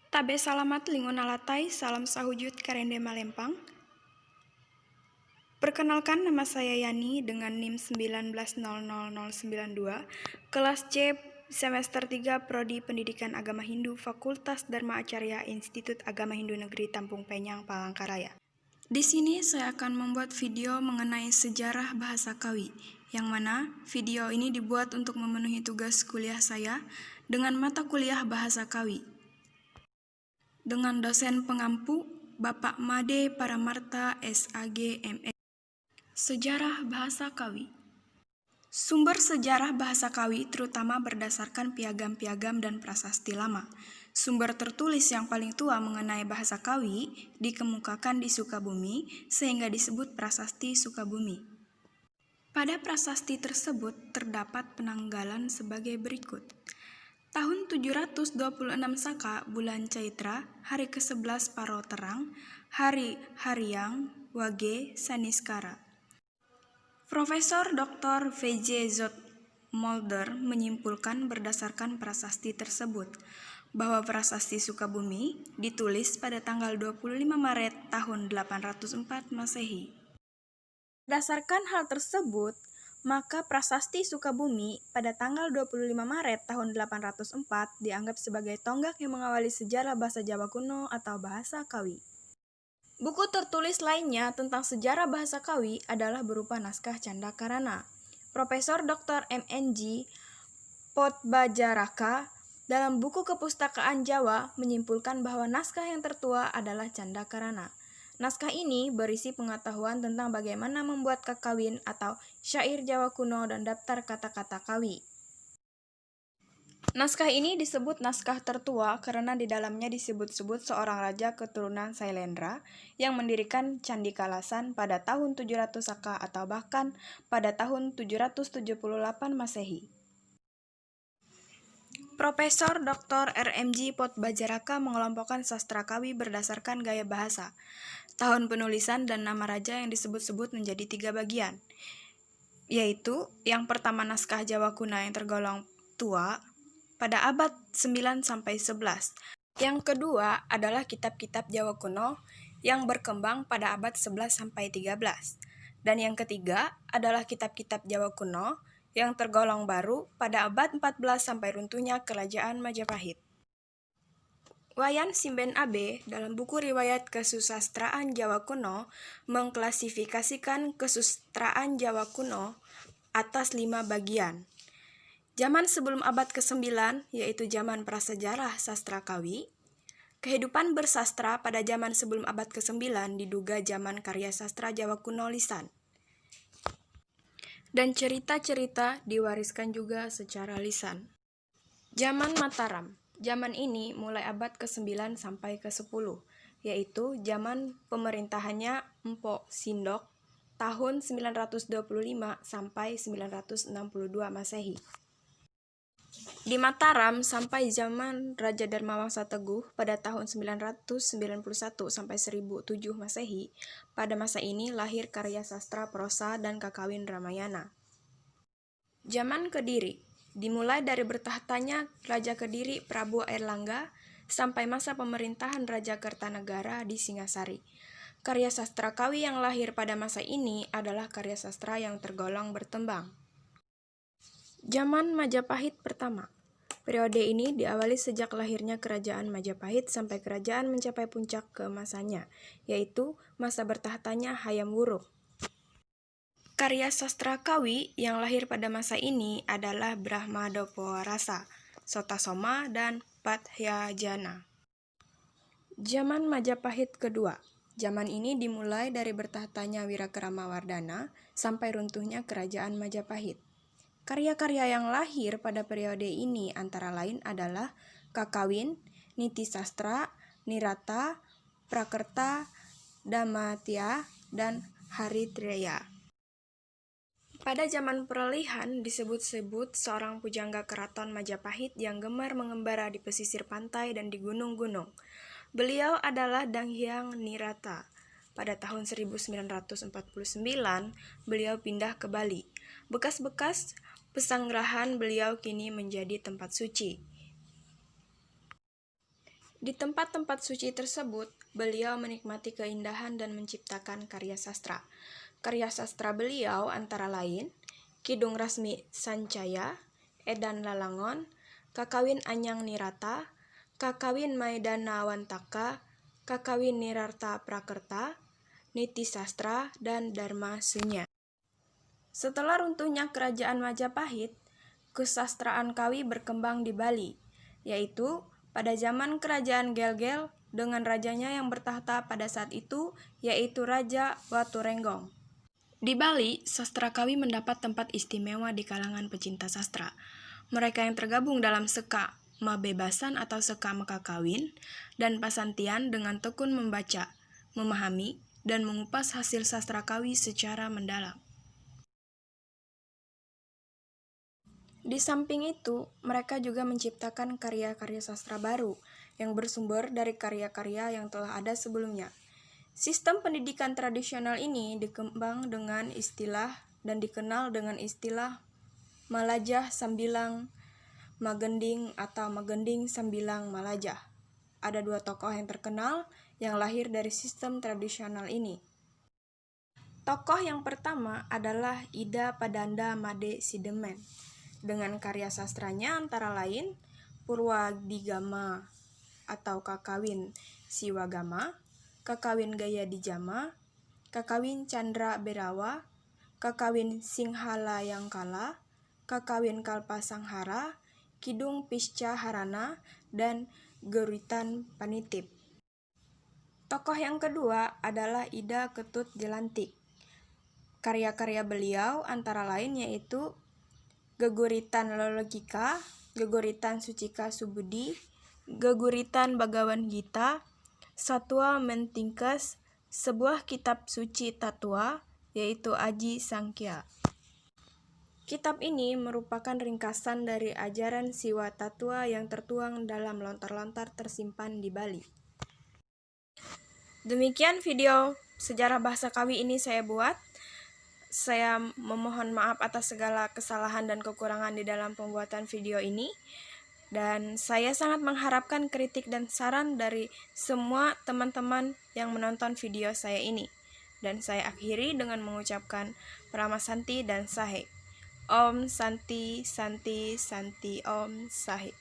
Tabe salamat lingon alatai, salam sahujud karende Malempang. Perkenalkan, nama saya Yani dengan NIM 19000092, kelas C semester 3 Prodi Pendidikan Agama Hindu, Fakultas Dharma Acarya, Institut Agama Hindu Negeri Tampung Penyang, Palangkaraya. Di sini saya akan membuat video mengenai sejarah bahasa Kawi, yang mana video ini dibuat untuk memenuhi tugas kuliah saya dengan mata kuliah bahasa Kawi. Dengan dosen pengampu, Bapak Made Paramarta SAG ME. Sejarah Bahasa Kawi. Sumber sejarah bahasa Kawi terutama berdasarkan piagam-piagam dan prasasti lama. Sumber tertulis yang paling tua mengenai bahasa Kawi dikemukakan di Sukabumi sehingga disebut Prasasti Sukabumi. Pada prasasti tersebut terdapat penanggalan sebagai berikut. Tahun 726 Saka, bulan Caitra, hari ke-11 Paro Terang, hari Haryang, Wage, Saniskara. Profesor Dr. V.J. Zoetmolder menyimpulkan berdasarkan prasasti tersebut, bahwa prasasti Sukabumi ditulis pada tanggal 25 Maret tahun 804 Masehi. Berdasarkan hal tersebut, maka prasasti Sukabumi pada tanggal 25 Maret tahun 804 dianggap sebagai tonggak yang mengawali sejarah bahasa Jawa kuno atau bahasa Kawi. Buku tertulis lainnya tentang sejarah bahasa Kawi adalah berupa naskah Candakarana. Profesor Dr. MNG Potbajaraka dalam buku Kepustakaan Jawa menyimpulkan bahwa naskah yang tertua adalah Candakarana. Naskah ini berisi pengetahuan tentang bagaimana membuat kakawin atau syair Jawa kuno dan daftar kata-kata Kawi. Naskah ini disebut naskah tertua karena di dalamnya disebut-sebut seorang raja keturunan Sailendra yang mendirikan Candi Kalasan pada tahun 700 Saka atau bahkan pada tahun 778 Masehi. Profesor Dr. RMG Potbajaraka mengelompokkan sastra Kawi berdasarkan gaya bahasa, tahun penulisan dan nama raja yang disebut-sebut menjadi 3 bagian, yaitu yang pertama naskah Jawa kuno yang tergolong tua pada abad 9-11. Yang kedua adalah kitab-kitab Jawa kuno yang berkembang pada abad 11-13. Dan yang ketiga adalah kitab-kitab Jawa kuno yang tergolong baru pada abad 14 sampai runtuhnya Kerajaan Majapahit. Wayan Simben Abe dalam buku Riwayat Kesusastraan Jawa Kuno mengklasifikasikan kesusastraan Jawa kuno atas 5 bagian. Zaman sebelum abad ke-9, yaitu zaman prasejarah sastra Kawi. Kehidupan bersastra pada zaman sebelum abad ke-9 diduga zaman karya sastra Jawa kuno lisan. Dan cerita-cerita diwariskan juga secara lisan. Zaman Mataram. Zaman ini mulai abad ke-9 sampai ke-10, yaitu zaman pemerintahannya Mpok Sindok tahun 925 sampai 962 Masehi. Di Mataram sampai zaman Raja Dharmawangsa Teguh pada tahun 991 sampai 1007 Masehi. Pada masa ini lahir karya sastra prosa dan kakawin Ramayana. Zaman Kediri. Dimulai dari bertahtanya Raja Kediri Prabu Airlangga sampai masa pemerintahan Raja Kertanegara di Singasari. Karya sastra Kawi yang lahir pada masa ini adalah karya sastra yang tergolong bertembang. Zaman Majapahit pertama. Periode ini diawali sejak lahirnya Kerajaan Majapahit sampai kerajaan mencapai puncak keemasannya, yaitu masa bertahtanya Hayam Wuruk. Karya sastra Kawi yang lahir pada masa ini adalah Brahmadopowarasa, Sotasoma, dan Pathyajana. Zaman Majapahit kedua. Zaman ini dimulai dari bertahtanya Wirakerama-Wardhana sampai runtuhnya Kerajaan Majapahit. Karya-karya yang lahir pada periode ini antara lain adalah Kakawin, Niti Sastra, Nirata, Prakerta, Damatya, dan Haritraya. Pada zaman peralihan disebut-sebut seorang pujangga keraton Majapahit yang gemar mengembara di pesisir pantai dan di gunung-gunung. Beliau adalah Danghyang Nirata. Pada tahun 1949, beliau pindah ke Bali. Bekas-bekas pesanggerahan beliau kini menjadi tempat suci. Di tempat-tempat suci tersebut, beliau menikmati keindahan dan menciptakan karya sastra. Karya sastra beliau antara lain Kidung Rasmi Sancaya, Edan Lalangon, Kakawin Anyang Nirata, Kakawin Maidana Wantaka, Kakawin Nirarta Prakerta, Niti Sastra, dan Dharma Sunya. Setelah runtuhnya kerajaan Majapahit, kesastraan Kawi berkembang di Bali, yaitu pada zaman kerajaan Gel-Gel dengan rajanya yang bertahta pada saat itu, yaitu Raja Waturenggong. Di Bali, sastra Kawi mendapat tempat istimewa di kalangan pecinta sastra. Mereka yang tergabung dalam Seka Mabebasan atau Seka Maka Kawin dan Pasantian dengan tekun membaca, memahami, dan mengupas hasil sastra Kawi secara mendalam. Di samping itu, mereka juga menciptakan karya-karya sastra baru yang bersumber dari karya-karya yang telah ada sebelumnya. Sistem pendidikan tradisional ini dikembang dengan istilah dan dikenal dengan istilah Malajah Sambilang Magending atau Magending Sambilang Malajah. Ada dua tokoh yang terkenal yang lahir dari sistem tradisional ini. Tokoh yang pertama adalah Ida Padanda Made Sidemen, dengan karya sastranya antara lain Purwadigama atau Kakawin Siwagama, Kakawin Gaya Dijama, Kakawin Candra Berawa, Kakawin Singhalayangkala, Kakawin Kalpasanghara, Kidung Pisca Harana, dan Guritan Panitip. Tokoh yang kedua adalah Ida Ketut Jelantik. Karya-karya beliau antara lain yaitu Geguritan Lologika, Geguritan Sucika Subudi, Geguritan Bagawan Gita, Satwa Mentingkes, sebuah kitab suci tatua, yaitu Aji Sangkya. Kitab ini merupakan ringkasan dari ajaran Siwa Tatua yang tertuang dalam lontar-lontar tersimpan di Bali. Demikian video sejarah bahasa Kawi ini saya buat. Saya memohon maaf atas segala kesalahan dan kekurangan di dalam pembuatan video ini. Dan saya sangat mengharapkan kritik dan saran dari semua teman-teman yang menonton video saya ini. Dan saya akhiri dengan mengucapkan Prama Santi dan Sahe. Om Santi Santi Santi Om Sahe.